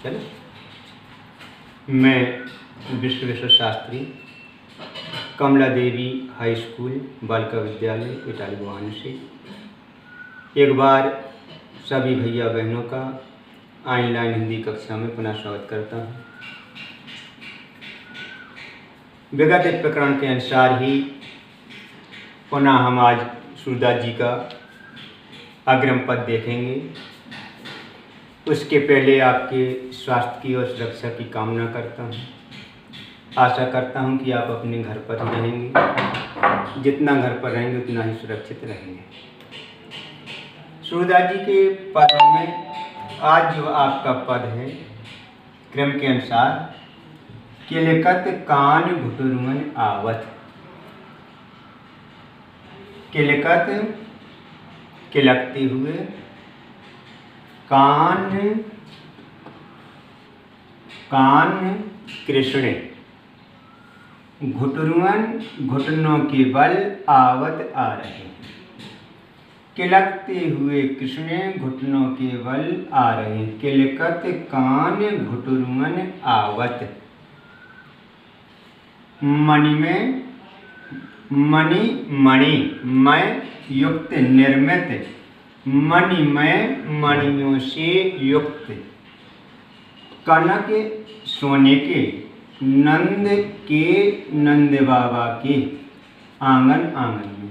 चलो। मैं विश्वेश्वर शास्त्री, कमला देवी high school Balika Vidyalaya Italy बुआन से एक बार सभी भैया बहनों का ऑनलाइन हिंदी कक्षा में पुनः स्वागत करता हूँ। विगत एक प्रकरण के अनुसार ही पुनः हम आज सूरदास जी का अग्रिम पद देखेंगे। उसके पहले आपके स्वास्थ्य की और सुरक्षा की कामना करता हूँ। आशा करता हूँ कि आप अपने घर पर ही रहेंगे, जितना घर पर रहेंगे उतना ही सुरक्षित रहेंगे। सूरदास जी के पदों में आज जो आपका पद है क्रम के अनुसार, किलकत कान घुटुरुअन आवत। किलकत किलकते हुए, कान कृष्ण, घुटुरुअन घुटनों के बल आवत आ रहे। किलकते हुए कृष्ण घुटनों के बल आ रहे। किलकत कान घुटुरुअन आवत। मणि में मणि में युक्त निर्मित, मणि में मणियों से युक्त, कनक सोने के, नंद के नंद बाबा के आंगन में।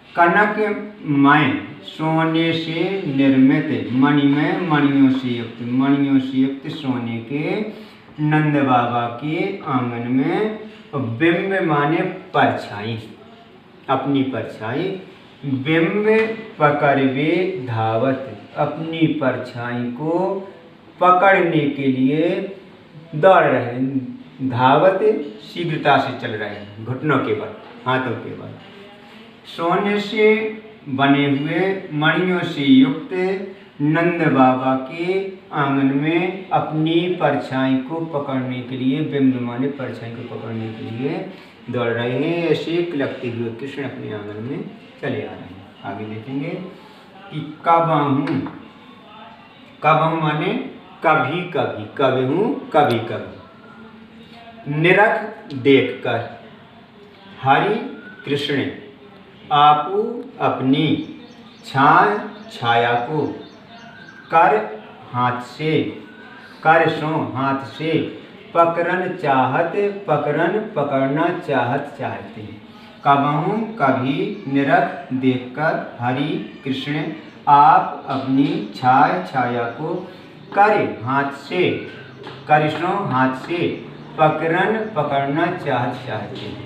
कनक में सोने से निर्मित, मणि में मणियों से युक्त सोने के नंद बाबा के आंगन में। बिंब माने परछाई, अपनी परछाई। बिंब पकड़वे धावत, अपनी परछाई को पकड़ने के लिए दौड़ रहे हैं। धावत शीघ्रता से चल रहे हैं, घुटनों के बल, हाथों के बल। सोने से बने हुए मणियों से युक्त नंद बाबा के आंगन में अपनी परछाई को पकड़ने के लिए, बिंब माने परछाई को पकड़ने के लिए दौड़ रहे हैं। ऐसे किलकते हुए कृष्ण अपने आंगन में चले आ रहे हैं। आगे देखेंगे कि कबहू, कबहू माने कभी कभी, कबहू कभी कभी। निरख देखकर, हरि कृष्ण आपू अपनी, छाया छाया को, कर हाथ से, कर सो हाथ से, पकड़न चाहत, पकड़न पकड़ना चाहते हैं। कबहू कभी निरख देखकर, हरि कृष्ण आप अपनी छाया को, कर हाथ से, करिश्नो हाथ से, पकड़न पकड़ना चाहते हैं।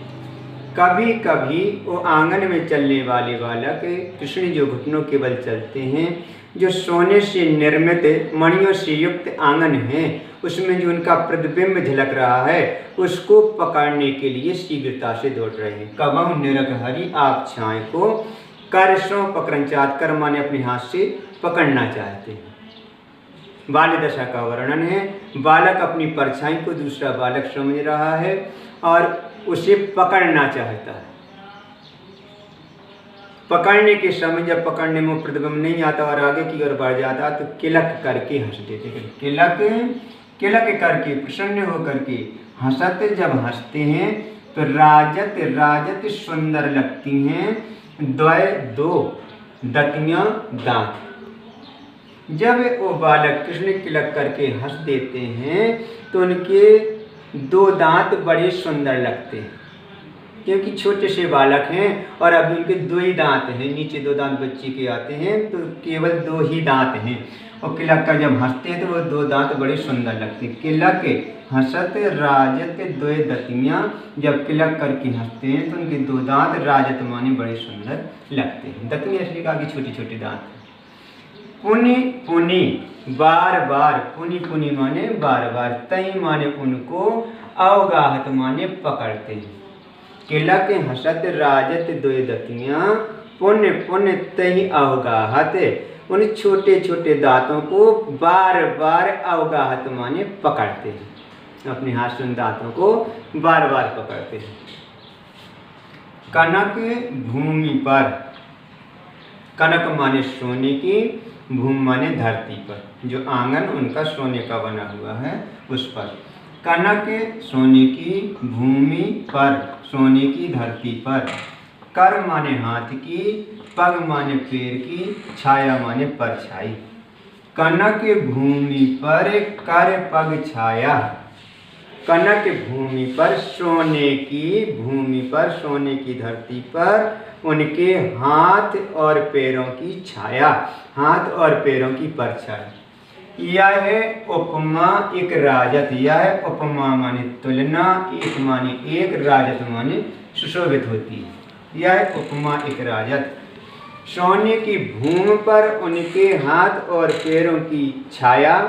कभी कभी वो आंगन में चलने वाले बालक कृष्ण जो घुटनों के बल चलते हैं, जो सोने से निर्मित मणियों से युक्त आंगन है, उसमें जो उनका प्रतिबिंब झलक रहा है, उसको पकड़ने के लिए शीघ्रता से दौड़ रहे हैं। कबहू निरख हरि आप छाए को, कर सो पकड़न चाहत, कर माने अपने हाथ से पकड़ना चाहते हैं। बाल्य दशा का वर्णन है। बालक अपनी परछाई को दूसरा बालक समझ रहा है और उसे पकड़ना चाहता है। पकड़ने के समय जब पकड़ने में प्रतिबिंब नहीं आता और आगे की ओर बढ़ जाता तो किलक करके हंस देते। किलक करके, प्रसन्न होकर के हंसते, जब हंसते हैं तो राजत सुंदर लगती हैं। दो दतियां दांत। जब वो बालक कृष्ण किलक करके हंस देते हैं तो उनके दो दांत बड़े सुंदर लगते हैं, क्योंकि छोटे से बालक हैं और अभी उनके दो ही दांत हैं। नीचे दो दांत बच्चे के आते हैं तो केवल दो ही दांत हैं, और किलक कर जब हंसते हैं तो वो दो दांत बड़े सुंदर लगते हैं। किलक हंसत राजत दो दतियां, जब किलक करके हंसते हैं तो उनके दो दांत राजत माने बड़े सुंदर लगते हैं। दतियां इसलिए कहा कि छोटे छोटे दांत। पुनि पुनि बार बार, पुनि पुनि माने बार बार, तई माने उनको, अवगाहत माने पकड़ते हैं। किलक हंसत राजत दो दतियां, पुण्य पुण्य तई अवगाहत, उन छोटे छोटे दांतों को बार बार अवगाहत माने पकड़ते हैं। अपने हाथ से उन दांतों को बार बार पकड़ते हैं। कनक भूमि पर, कनक माने सोने की, भूमि माने धरती पर, जो आंगन उनका सोने का बना हुआ है उस पर। कनक सोने की भूमि पर, सोने की धरती पर। कर माने हाथ की, पग माने पैर की, छाया माने परछाई। कनक भूमि पर कर पग छाया। कनक भूमि पर, सोने की भूमि पर, सोने की धरती पर उनके हाथ और पैरों की छाया, हाथ और पैरों की परछाई। यह है उपमा एक राजत। यह है उपमा माने तुलना, एक माने एक, राजत माने सुशोभित होती है। यह है उपमा एक राजत। सोने की भूमि पर उनके हाथ और पैरों की छाया।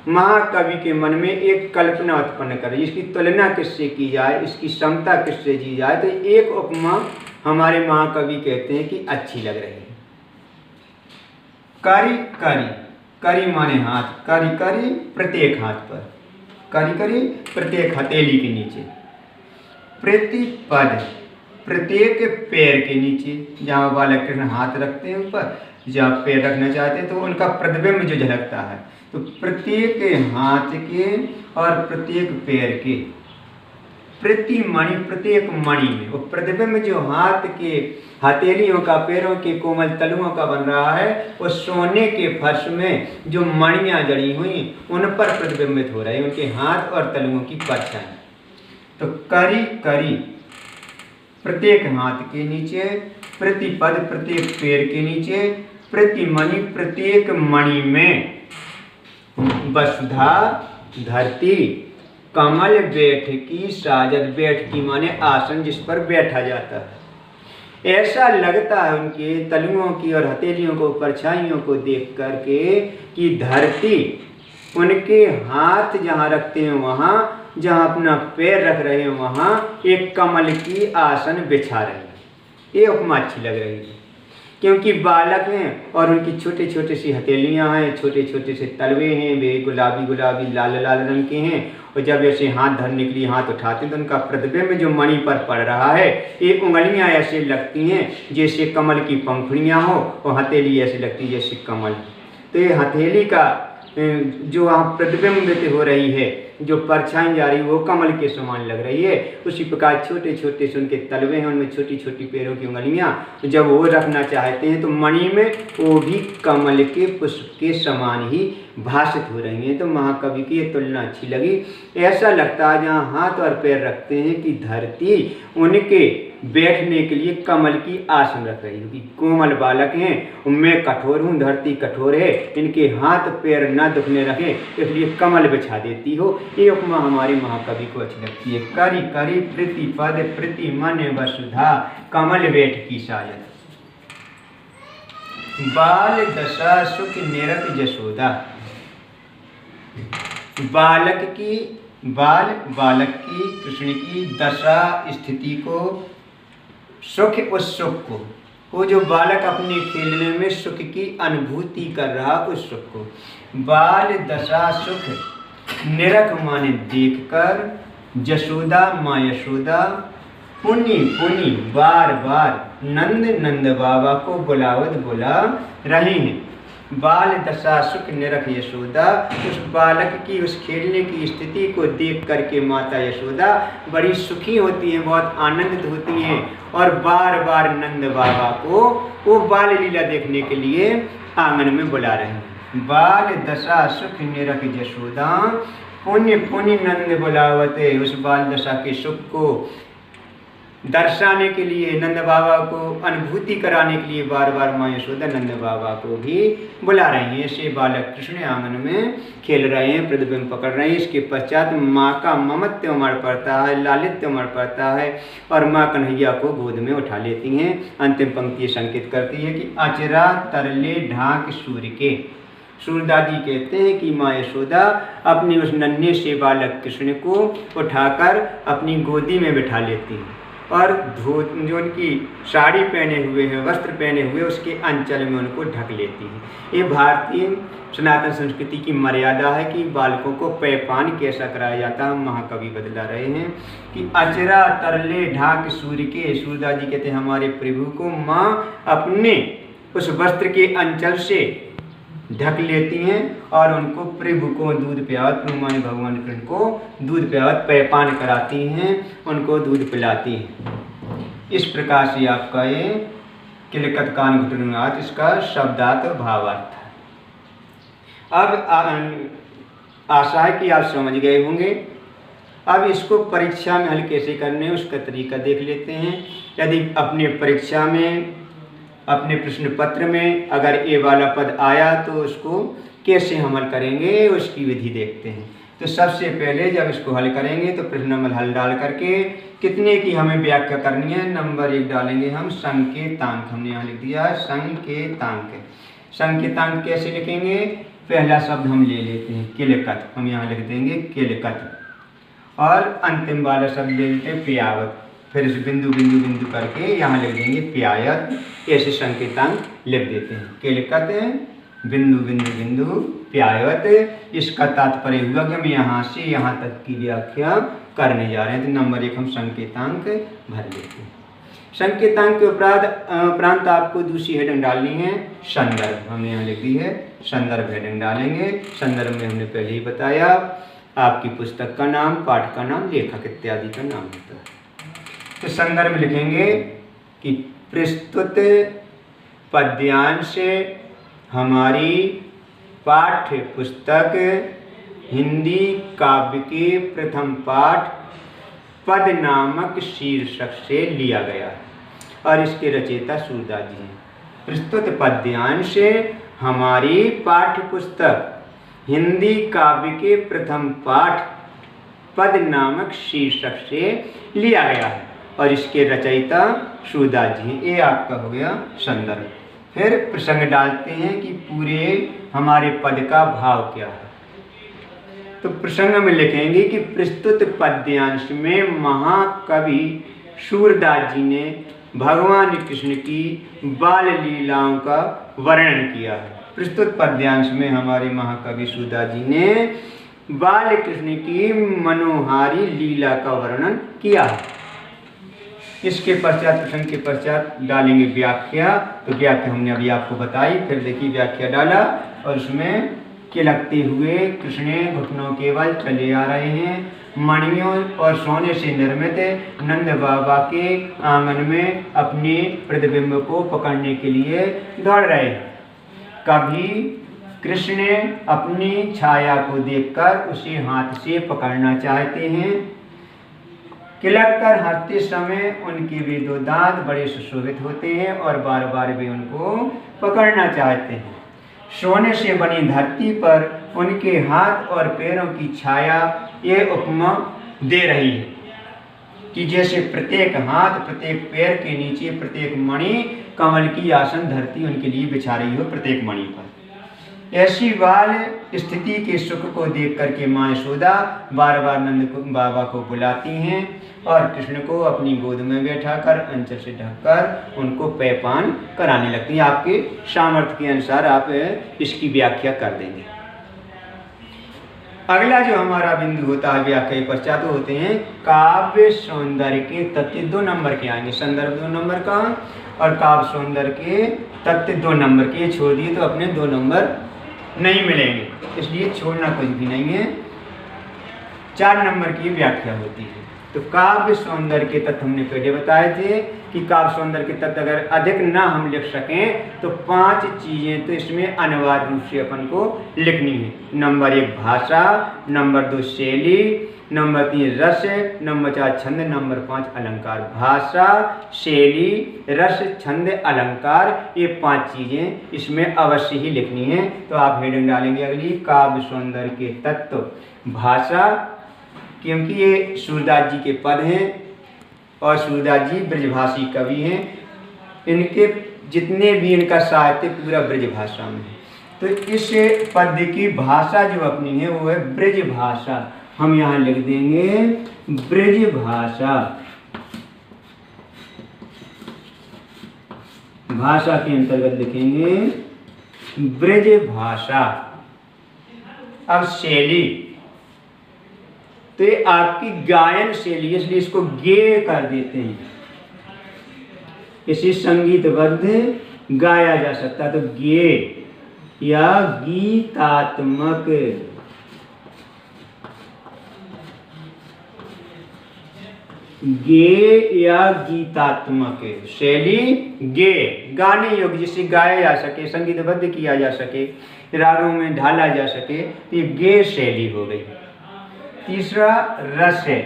महाकवि के मन में एक कल्पना उत्पन्न करे, इसकी तुलना किससे की जाए, इसकी समता किससे की जाए, तो एक उपमा हमारे महाकवि कहते हैं कि अच्छी लग रही है। करी करी, करी माने हाथ, करी करी प्रत्येक हाथ पर, करी करी प्रत्येक हथेली के नीचे। प्रतिपद, प्रत्येक पैर के नीचे, जहाँ बालक कृष्ण हाथ रखते हैं ऊपर, जहाँ पैर रखना चाहते हैं तो उनका प्रतिबिंब जो झलकता है, तो प्रत्येक हाथ के और प्रत्येक पैर के, प्रति मणि, प्रत्येक मणि में वो प्रतिबिंब जो हाथ के हथेलियों का, पैरों के कोमल तलुओं का बन रहा है, वो सोने के फर्श में जो मणियाँ जड़ी हुई उन पर प्रतिबिंबित हो रहे हैं, उनके हाथ और तलुओं की परछाई। तो करी करी प्रत्येक हाथ के नीचे, प्रतिपद प्रत्येक पैर के नीचे, प्रतिमणि प्रत्येक मणि में, वसुधा धरती, कमल बैठकी साजद, बैठकी माने आसन जिस पर बैठा जाता है। ऐसा लगता है उनके तलुओं की और हथेलियों को, परछाइयों को देख करके कि धरती उनके हाथ जहाँ रखते हैं वहाँ, जहाँ अपना पैर रख रहे हैं वहाँ एक कमल की आसन बिछा रहे हैं। ये उपमा अच्छी लग रही है, क्योंकि बालक हैं और उनकी छोटे छोटे सी हथेलियाँ हैं, छोटे छोटे से तलवे हैं, वे गुलाबी गुलाबी लाल लाल रंग के हैं, और जब ऐसे हाथ धरने के लिए हाथ उठाते हैं तो उनका प्रतिबिंब जो मणि पर पड़ रहा है, ये उंगलियाँ ऐसे लगती हैं जैसे कमल की पंखुड़ियाँ हो, और हथेली ऐसे लगती है जैसे कमल। तो ये हथेली का जो वहाँ प्रतिबिंबित हो रही है, जो परछाई जा रही है, वो कमल के समान लग रही है। उसी प्रकार छोटे छोटे से उनके तलवे हैं, उनमें छोटी छोटी पैरों की उंगलियां, जब वो रखना चाहते हैं तो मणि में वो भी कमल के पुष्प के समान ही भाषित हो रही हैं। तो महाकवि की ये तुलना अच्छी लगी। ऐसा लगता है जहाँ हाथ और पैर रखते हैं कि धरती उनके बैठने के लिए कमल की आसन रख रही है। कोमल बालक हैं, मैं कठोर हूँ, धरती कठोर है, इनके हाथ पैर न दुखने रखे, इसलिए कमल बिछा देती हो। ये उपमा हमारे महाकवि को अच्छी लगती है। करी करी प्रतिपद प्रतिमन वसुधा, कमल बैठ की साजत। बाल दशा सुख निरत जशोदा। बालक की, बालक की, कृष्ण की दशा स्थिति को, सुख उस सुख को, वो जो बालक अपने खेलने में सुख की अनुभूति कर रहा उस सुख को। बाल दशा सुख, निरख माने देखकर, जशोदा माँ यशोदा, पुनि पुनि बार बार नंद नंद बाबा को बुलावत बुला रहे हैं। बाल दशा सुख निरख यशोदा, उस बालक की उस खेलने की स्थिति को देख करके माता यशोदा बड़ी सुखी होती हैं, बहुत आनंदित होती हैं, और बार बार नंद बाबा को वो बाल लीला देखने के लिए आंगन में बुला रहे हैं। बाल दशा सुख निरख यशोदा, पुण्य पुण्य नंद बुलावते, उस बाल दशा के सुख को दर्शाने के लिए, नंद बाबा को अनुभूति कराने के लिए बार बार माँ यशोदा नंद बाबा को भी बुला रही हैं। ऐसे बालक कृष्ण आंगन में खेल रहे हैं, प्रतिबिंब पकड़ रहे हैं। इसके पश्चात माँ का ममत्व उमड़ पड़ता है, लालित्य उमड़ पड़ता है, और माँ कन्हैया को गोद में उठा लेती हैं। अंतिम पंक्ति संकेत करती है कि अचरा तरले ढाक सूर्य के। सूरदादी कहते हैं कि माँ यशोदा अपने उस नन्हे से बालक कृष्ण को उठाकर अपनी गोदी में बिठा लेती हैं, और जो उनकी साड़ी पहने हुए हैं, वस्त्र पहने हुए, उसके अंचल में उनको ढक लेती हैं। ये भारतीय सनातन संस्कृति की मर्यादा है कि बालकों को पेयपान कैसा कराया जाता है। महाकवि बतला रहे हैं कि अचरा तरले ढाक सूर्य के। सूरदादी कहते हैं हमारे प्रभु को माँ अपने उस वस्त्र के अंचल से ढक लेती हैं और उनको प्रभु को दूध पियावत, माने भगवान कृष्ण को दूध पियावत, पेयपान कराती हैं, उनको दूध पिलाती हैं। इस प्रकार से आपका ये किलकत कान घुटनाथ इसका शब्दार्थ और भावार्थ है। अब आशा है कि आप समझ गए होंगे। अब इसको परीक्षा में हल कैसे करने हैं उसका तरीका देख लेते हैं। यदि अपने परीक्षा में, अपने प्रश्न पत्र में अगर ए वाला पद आया तो उसको कैसे हम हल करेंगे उसकी विधि देखते हैं। तो सबसे पहले जब इसको हल करेंगे तो प्रश्न नंबर हल डाल करके कितने की हमें व्याख्या करनी है, नंबर 1 डालेंगे हम संकेतांक। हमने यहाँ लिख दिया है संकेतांक। संकेतांक कैसे लिखेंगे, पहला शब्द हम ले लेते हैं किलकत, हम यहाँ लिख देंगे किलकत, और अंतिम वाला शब्द ले लेते हैं पियावत, फिर इस बिंदु बिंदु बिंदु करके यहाँ लिख देंगे पियायत। ऐसे संकेतांक लिख देते हैं किलकत बिंदु बिंदु बिंदु पियायत। इसका तात्पर्य हुआ कि हम यहाँ से यहाँ तक की व्याख्या करने जा रहे हैं। तो नंबर 1 हम संकेतांक भर लेते हैं। संकेतांक के उपरांत आपको दूसरी हेडिंग डालनी है संदर्भ, हमने यहाँ लिख दी है संदर्भ हेडिंग डालेंगे। संदर्भ में हमने पहले ही बताया आपकी पुस्तक का नाम, पाठ का नाम, लेखक इत्यादि का नाम होता है। तो संदर्भ में लिखेंगे कि प्रस्तुत पद्यांश हमारी पाठ्य पुस्तक हिंदी काव्य के प्रथम पाठ पद नामक शीर्षक से लिया गया है और इसके रचयिता सूरदास जी हैं। प्रस्तुत पद्यांश हमारी पाठ्य पुस्तक हिंदी काव्य के प्रथम पाठ पद नामक शीर्षक से लिया गया है और इसके रचयिता सूरदास जी। ये आपका हो गया संदर्भ। फिर प्रसंग डालते हैं कि पूरे हमारे पद का भाव क्या है। तो प्रसंग में लिखेंगे कि प्रस्तुत पद्यांश में महाकवि सूरदास जी ने भगवान कृष्ण की बाल लीलाओं का वर्णन किया है। प्रस्तुत पद्यांश में हमारे महाकवि सूरदास जी ने बाल कृष्ण की मनोहारी लीला का वर्णन किया है। इसके पश्चात, प्रसंग के पश्चात डालेंगे व्याख्या। तो व्याख्या हमने अभी आपको बताई। फिर देखिए व्याख्या डाला और उसमें किलकते हुए कृष्ण घुटनों केवल चले आ रहे हैं, मणियों और सोने से निर्मित नंद बाबा के आंगन में अपने प्रतिबिंब को पकड़ने के लिए दौड़ रहे हैं। कभी कृष्ण अपनी छाया को देखकर उसे हाथ से पकड़ना चाहते हैं। किलक कर हंसते समय उनके वे 2 दांत बड़े सुशोभित होते हैं और बार बार वे उनको पकड़ना चाहते हैं। सोने से बनी धरती पर उनके हाथ और पैरों की छाया ये उपमा दे रही है कि जैसे प्रत्येक हाथ, प्रत्येक पैर के नीचे प्रत्येक मणि कमल की आसन धरती उनके लिए बिछा रही हो प्रत्येक मणि पर। ऐसी बाल स्थिति के सुख को देख करके माँ यशोदा बार बार नंद बाबा को बुलाती हैं और कृष्ण को अपनी गोद में बैठाकर अंचल से ढककर उनको पेयपान कराने लगती हैं। आपके सामर्थ्य के अनुसार आप इसकी व्याख्या कर देंगे। अगला जो हमारा बिंदु होता है व्याख्या के पश्चात होते हैं काव्य सौंदर्य के तथ्य 2 नंबर के आएंगे। संदर्भ 2 नंबर का और काव्य सौंदर्य के तथ्य 2 नंबर के। छोड़ दिए तो अपने 2 नंबर नहीं मिलेंगे, इसलिए छोड़ना कुछ भी नहीं है। 4 नंबर की व्याख्या होती है। तो काव्य सौंदर्य के तत्व हमने पहले बताए थे कि काव्य सौंदर्य के तत्व अगर अधिक ना हम लिख सकें तो 5 चीज़ें तो इसमें अनिवार्य रूप से अपन को लिखनी है। नंबर 1 भाषा, नंबर 2 शैली, नंबर 3 रस, नंबर 4 छंद, नंबर 5 अलंकार। भाषा, शैली, रस, छंद, अलंकार, ये 5 चीज़ें इसमें अवश्य ही लिखनी है। तो आप हेडिंग डालेंगे अगली काव्य सौंदर्य के तत्व। भाषा, क्योंकि ये सूरदास जी के पद हैं और सूरदास जी ब्रजभाषी कवि हैं। इनके जितने भी इनका साहित्य पूरा ब्रज भाषा में है। तो इस पद्य की भाषा जो अपनी है वो है ब्रज भाषा। हम यहाँ लिख देंगे ब्रज भाषा। भाषा के अंतर्गत लिखेंगे ब्रज भाषा। अब शैली, तो ये आपकी गायन शैली, इसलिए इसको गेय कर देते हैं। इसी संगीतबद्ध गाया जा सकता है। तो गे या गीतात्मक, गे या गीतात्मक शैली, गे गाने योग्य, जिसे गाया जा सके, संगीतबद्ध किया जा सके, रागों में ढाला जा सके, तो ये गे शैली हो गई। तीसरा रस है।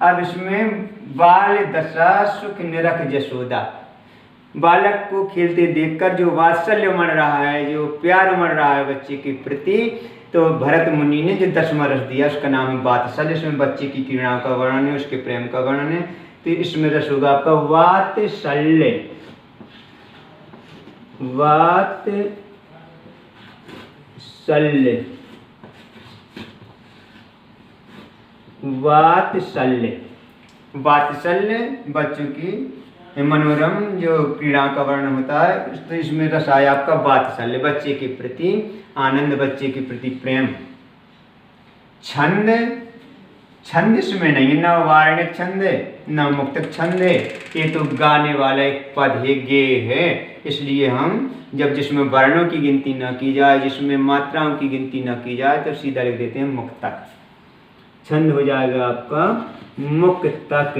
अब इसमें बाल दशा सुख निरख जसोदा, बालक को खेलते देखकर जो वात्सल्य उमड़ रहा है, जो प्यार उमड़ रहा है बच्चे के प्रति, तो भरत मुनि ने जो 10वां रस दिया उसका नाम है वात्सल्य। इसमें बच्चे की क्रीड़ाओं का वर्णन है, उसके प्रेम का वर्णन है। तो इसमें रस होगा आपका वात्सल्य, वात्सल्य, वात्सल्य, वात्सल्य बच्चों की मनोरम जो क्रीड़ा का वर्णन होता है, तो इसमें रस आया आपका वात्सल्य, बच्चे के प्रति आनंद, बच्चे के प्रति प्रेम। छंद, छंद इसमें नहीं है, न वार्णिक छंद है न मुक्तक छंद है, ये तो गाने वाला एक पद है, गे है। इसलिए हम जब जिसमें वर्णों की गिनती न की जाए, जिसमें मात्राओं की गिनती न की जाए, तो सीधा लिख देते हैं मुक्तक। छंद हो जाएगा आपका मुक्तक।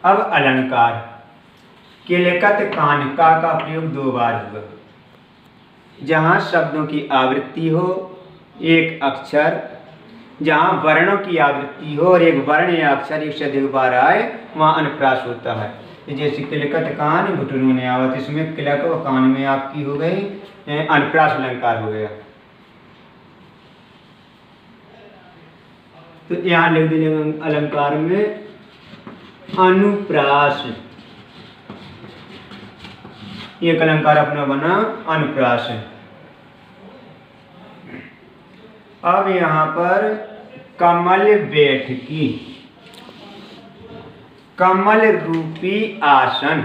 अब अलंकार, किलकत कान का प्रयोग 2 बार हुआ। जहाँ शब्दों की आवृत्ति हो एक अक्षर, जहाँ वर्णों की आवृत्ति हो और एक वर्ण या अक्षर एक से अधिक बार आए, वहाँ अनुप्रास होता है। जैसे किलकत कान घुटनों ने आवत, इसमें किलक और कान में आपकी हो गई अनुप्रास अलंकार हो गया। तो यहाँ लिख देंगे अलंकार में अनुप्रास, एक अलंकार अपना बना अनुप्रास। अब यहाँ पर कमल बैठकी, कमल रूपी आसन,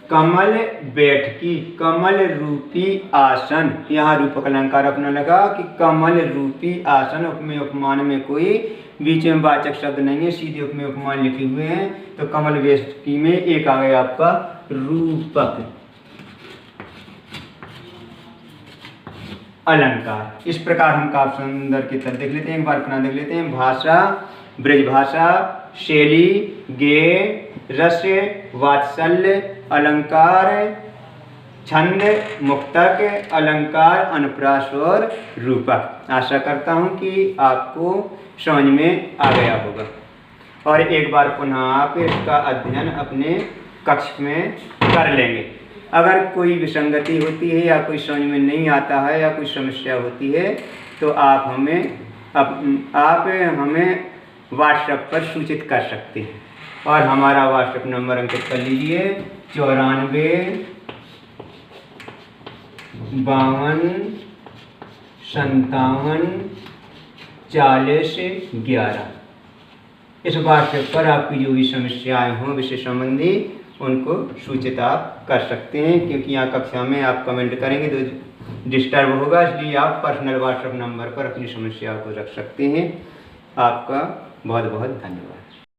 कमल बैठकी, कमल रूपी आसन। यहाँ रूपक अलंकार अपना लगा कि कमल रूपी आसन, उपमेय उपमान में कोई बीच में वाचक शब्द नहीं है, सीधे उपमेय उपमान लिखे हुए हैं। तो कमल बैठकी में एक आ गया आपका रूपक अलंकार। इस प्रकार हम काव्य सुंदर के तर्क देख लेते हैं, एक बार अपना देख लेते हैं। भाषा, ब्रज भाषा, शैली, गे, रस, वात्सल्य, अलंकार, छंद, मुक्तक, अलंकार, अनुप्रास और रूपक। आशा करता हूँ कि आपको समझ में आ गया होगा। और एक बार पुनः आप इसका अध्ययन अपने कक्ष में कर लेंगे। अगर कोई विसंगति होती है या कोई समझ में नहीं आता है या कोई समस्या होती है, तो आप हमें व्हाट्सएप पर सूचित कर सकते हैं। और हमारा व्हाट्सएप नंबर अंकित कर लीजिए 94 52 57 40 11। इस व्हाट्सएप पर आपकी जो भी समस्याएं हों विषय संबंधी, उनको सूचित आप कर सकते हैं, क्योंकि यहाँ कक्षा में आप कमेंट करेंगे तो डिस्टर्ब होगा, इसलिए आप पर्सनल व्हाट्सएप नंबर पर अपनी समस्या को रख सकते हैं। आपका बहुत बहुत धन्यवाद।